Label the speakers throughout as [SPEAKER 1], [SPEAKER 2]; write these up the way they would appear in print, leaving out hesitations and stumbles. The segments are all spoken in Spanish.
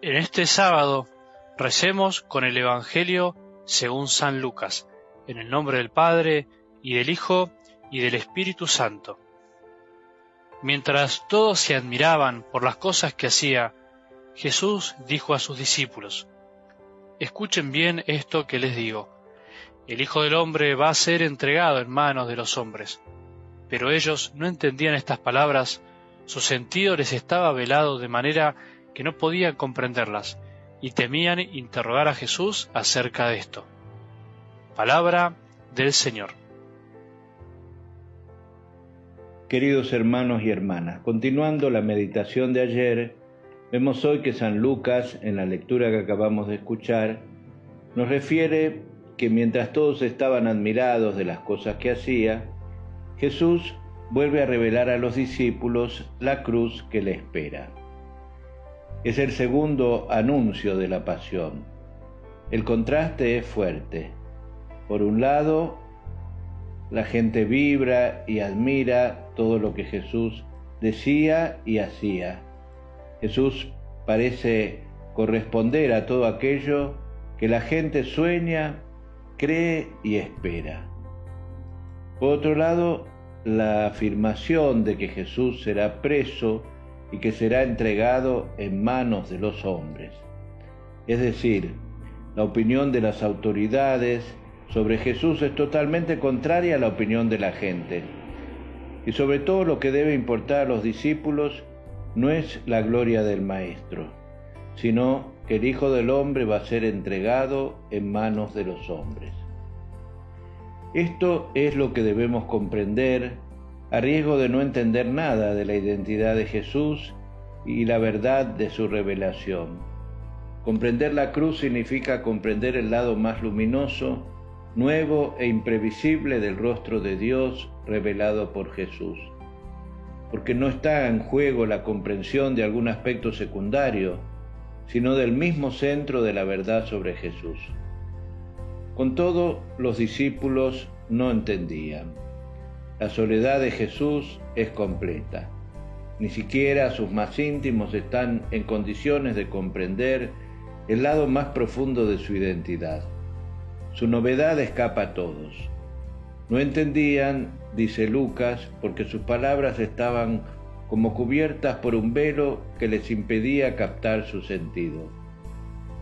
[SPEAKER 1] En este sábado recemos con el Evangelio según San Lucas, en el nombre del Padre, y del Hijo, y del Espíritu Santo. Mientras todos se admiraban por las cosas que hacía, Jesús dijo a sus discípulos: «Escuchen bien esto que les digo. El Hijo del Hombre va a ser entregado en manos de los hombres». Pero ellos no entendían estas palabras, su sentido les estaba velado de manera que no podían comprenderlas, y temían interrogar a Jesús acerca de esto. Palabra del Señor.
[SPEAKER 2] Queridos hermanos y hermanas, continuando la meditación de ayer, vemos hoy que San Lucas, en la lectura que acabamos de escuchar, nos refiere que mientras todos estaban admirados de las cosas que hacía, Jesús vuelve a revelar a los discípulos la cruz que le espera. Es el segundo anuncio de la pasión. El contraste es fuerte. Por un lado, la gente vibra y admira todo lo que Jesús decía y hacía. Jesús parece corresponder a todo aquello que la gente sueña, cree y espera. Por otro lado, la afirmación de que Jesús será preso y que será entregado en manos de los hombres. Es decir, la opinión de las autoridades sobre Jesús es totalmente contraria a la opinión de la gente. Y sobre todo lo que debe importar a los discípulos no es la gloria del Maestro, sino que el Hijo del Hombre va a ser entregado en manos de los hombres. Esto es lo que debemos comprender, a riesgo de no entender nada de la identidad de Jesús y la verdad de su revelación. Comprender la cruz significa comprender el lado más luminoso, nuevo e imprevisible del rostro de Dios revelado por Jesús. Porque no está en juego la comprensión de algún aspecto secundario, sino del mismo centro de la verdad sobre Jesús. Con todo, los discípulos no entendían. La soledad de Jesús es completa. Ni siquiera sus más íntimos están en condiciones de comprender el lado más profundo de su identidad. Su novedad escapa a todos. No entendían, dice Lucas, porque sus palabras estaban como cubiertas por un velo que les impedía captar su sentido.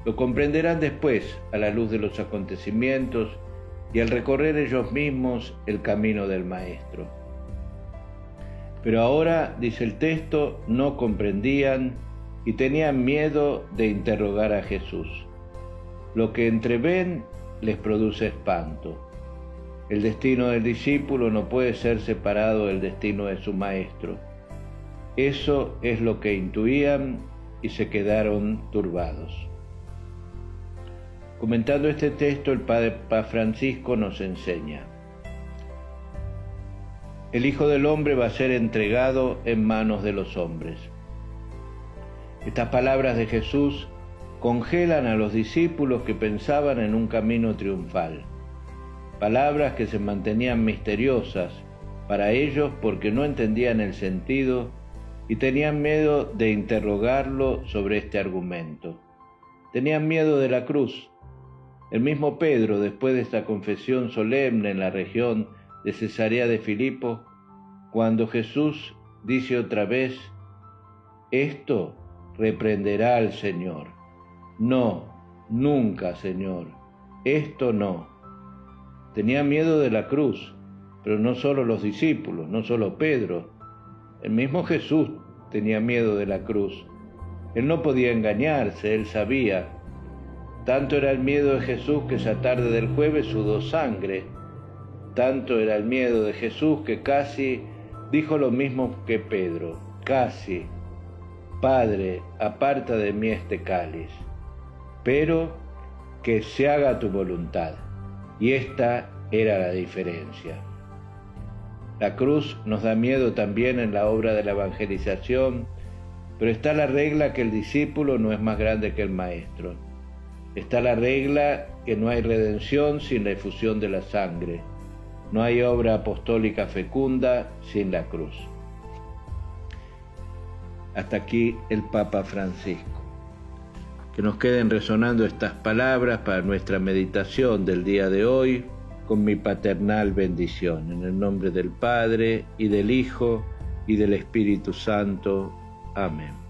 [SPEAKER 2] Lo comprenderán después, a la luz de los acontecimientos y al recorrer ellos mismos el camino del Maestro. Pero ahora, dice el texto, no comprendían y tenían miedo de interrogar a Jesús. Lo que entreven les produce espanto. El destino del discípulo no puede ser separado del destino de su Maestro. Eso es lo que intuían y se quedaron turbados. Comentando este texto, el Padre Francisco nos enseña: el Hijo del Hombre va a ser entregado en manos de los hombres. Estas palabras de Jesús congelan a los discípulos que pensaban en un camino triunfal. Palabras que se mantenían misteriosas para ellos porque no entendían el sentido y tenían miedo de interrogarlo sobre este argumento. Tenían miedo de la cruz. El mismo Pedro, después de esta confesión solemne en la región de Cesarea de Filipo, cuando Jesús dice otra vez: «Esto reprenderá al Señor». «No, nunca, Señor, esto no». Tenía miedo de la cruz, pero no solo los discípulos, no solo Pedro. El mismo Jesús tenía miedo de la cruz. Él no podía engañarse, él sabía. Tanto era el miedo de Jesús que esa tarde del jueves sudó sangre. Tanto era el miedo de Jesús que casi dijo lo mismo que Pedro. Casi: «Padre, aparta de mí este cáliz, pero que se haga tu voluntad». Y esta era la diferencia. La cruz nos da miedo también en la obra de la evangelización, pero está la regla que el discípulo no es más grande que el Maestro. Está la regla que no hay redención sin la efusión de la sangre. No hay obra apostólica fecunda sin la cruz. Hasta aquí el Papa Francisco. Que nos queden resonando estas palabras para nuestra meditación del día de hoy, con mi paternal bendición. En el nombre del Padre, y del Hijo, y del Espíritu Santo. Amén.